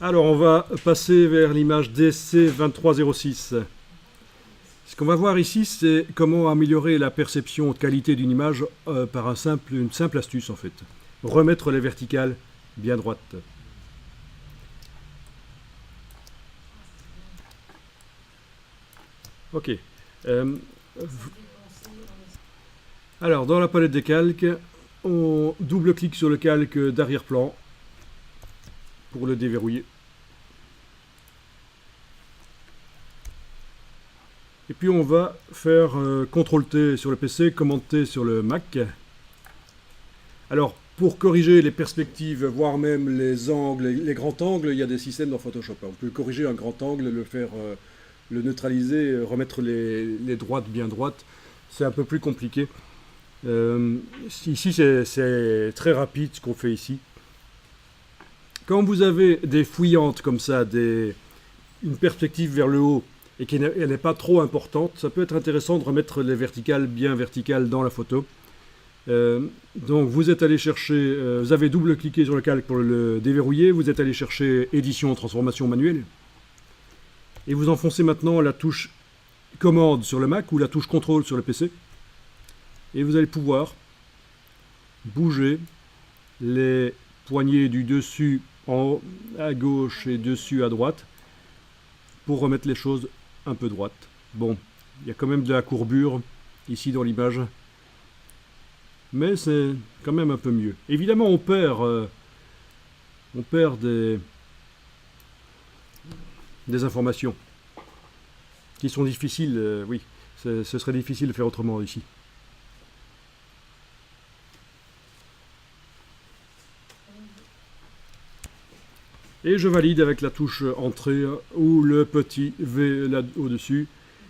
Alors, on va passer vers l'image DC2306. Ce qu'on va voir ici, c'est comment améliorer la perception de qualité d'une image par une simple astuce, en fait. Remettre les verticales bien droites. Ok. Euh, alors, dans la palette des calques, on double-clique sur le calque d'arrière-plan pour le déverrouiller. Et puis on va faire CTRL-T sur le PC, Command-T sur le Mac. Alors, pour corriger les perspectives, voire même les angles, les grands angles, il y a des systèmes dans Photoshop. On peut corriger un grand angle, le neutraliser, remettre les droites bien droites. C'est un peu plus compliqué. Ici, c'est très rapide ce qu'on fait ici. Quand vous avez des fouillantes comme ça, une perspective vers le haut, et qu'elle n'est pas trop importante, ça peut être intéressant de remettre les verticales bien verticales dans la photo. Donc vous êtes allé chercher, vous avez double-cliqué sur le calque pour le déverrouiller, vous êtes allé chercher édition, transformation manuelle, et vous enfoncez maintenant la touche commande sur le Mac ou la touche contrôle sur le PC, et vous allez pouvoir bouger les poignées du dessus à gauche et dessus à droite pour remettre les choses un peu droites. Bon, il y a quand même de la courbure ici dans l'image, mais c'est quand même un peu mieux. Évidemment, on perd des informations qui sont difficiles, oui, ce serait difficile de faire autrement ici. Et je valide avec la touche entrée ou le petit V là au-dessus.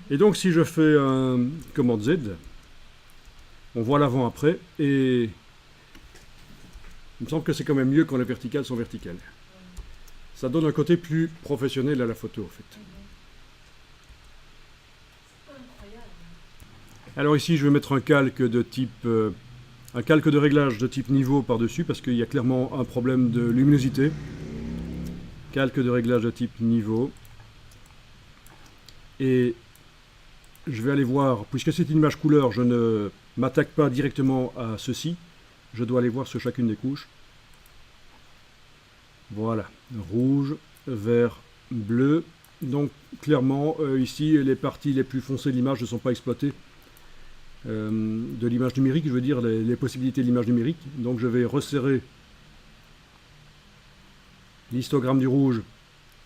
Et donc si je fais un commande Z, on voit l'avant-après, et il me semble que c'est quand même mieux quand les verticales sont verticales. Ça donne un côté plus professionnel à la photo, en fait. Alors ici, je vais mettre un calque de type... un calque de réglage de type niveau par-dessus, parce qu'il y a clairement un problème de luminosité. Calque de réglage de type niveau. Et je vais aller voir, puisque c'est une image couleur, je ne m'attaque pas directement à ceci. Je dois aller voir sur chacune des couches. Voilà, rouge, vert, bleu. Donc clairement, ici, les parties les plus foncées de l'image ne sont pas exploitées. De l'image numérique, je veux dire les possibilités de l'image numérique. Donc je vais resserrer l'histogramme du rouge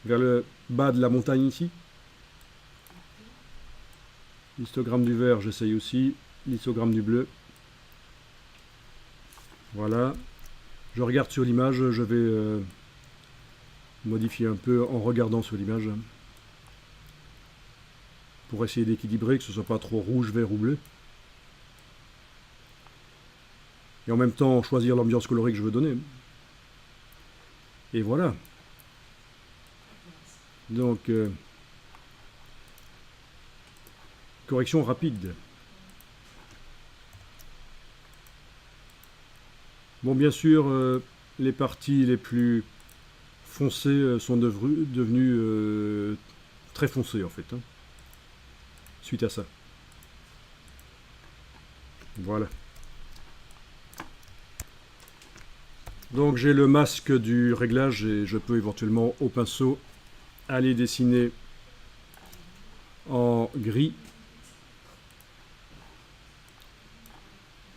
vers le bas de la montagne ici. L'histogramme du vert, j'essaye aussi. L'histogramme du bleu. Voilà. Je regarde sur l'image, je vais modifier un peu en regardant sur l'image. Pour essayer d'équilibrer, que ce ne soit pas trop rouge, vert ou bleu. Et en même temps, choisir l'ambiance colorée que je veux donner. Et voilà. Donc, correction rapide. Bon, bien sûr, les parties les plus foncées sont devenues très foncées, en fait, hein, suite à ça. Voilà. Donc j'ai le masque du réglage et je peux éventuellement au pinceau aller dessiner en gris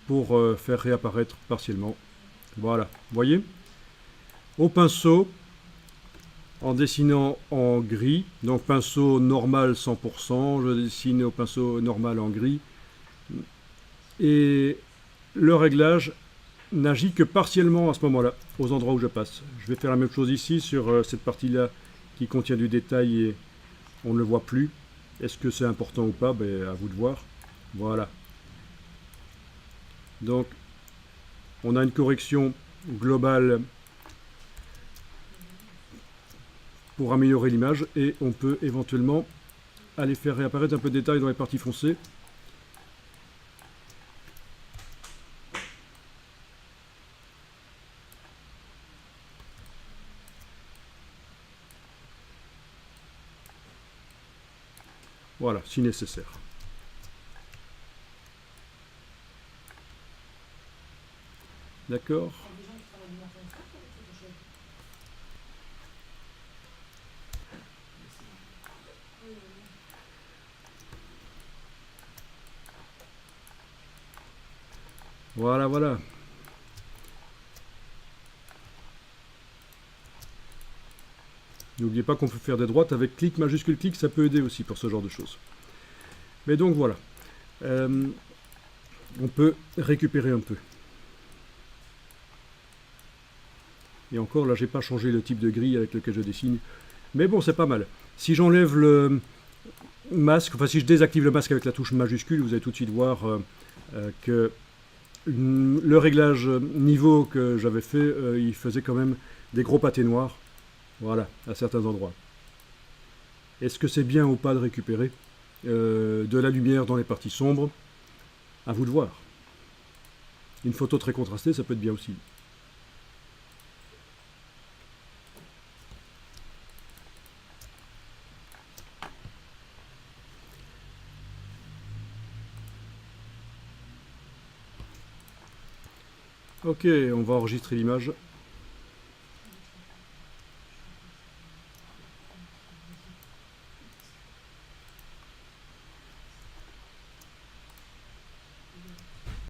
pour faire réapparaître partiellement. Voilà, vous voyez? Au pinceau, en dessinant en gris, donc pinceau normal 100%, je dessine au pinceau normal en gris, et le réglage n'agit que partiellement à ce moment-là, aux endroits où je passe. Je vais faire la même chose ici sur cette partie-là qui contient du détail et on ne le voit plus. Est-ce que c'est important ou pas? Ben, à vous de voir. Voilà. Donc, on a une correction globale pour améliorer l'image et on peut éventuellement aller faire réapparaître un peu de détail dans les parties foncées. Voilà, si nécessaire. D'accord. Voilà, voilà. N'oubliez pas qu'on peut faire des droites avec clic, majuscule, clic, ça peut aider aussi pour ce genre de choses. Mais donc voilà. On peut récupérer un peu. Et encore, là, j'ai pas changé le type de grille avec lequel je dessine. Mais bon, c'est pas mal. Si j'enlève le masque, enfin si je désactive le masque avec la touche majuscule, vous allez tout de suite voir que le réglage niveau que j'avais fait, il faisait quand même des gros pâtés noirs. Voilà, à certains endroits. Est-ce que c'est bien ou pas de récupérer de la lumière dans les parties sombres? À vous de voir. Une photo très contrastée, ça peut être bien aussi. Ok, on va enregistrer l'image.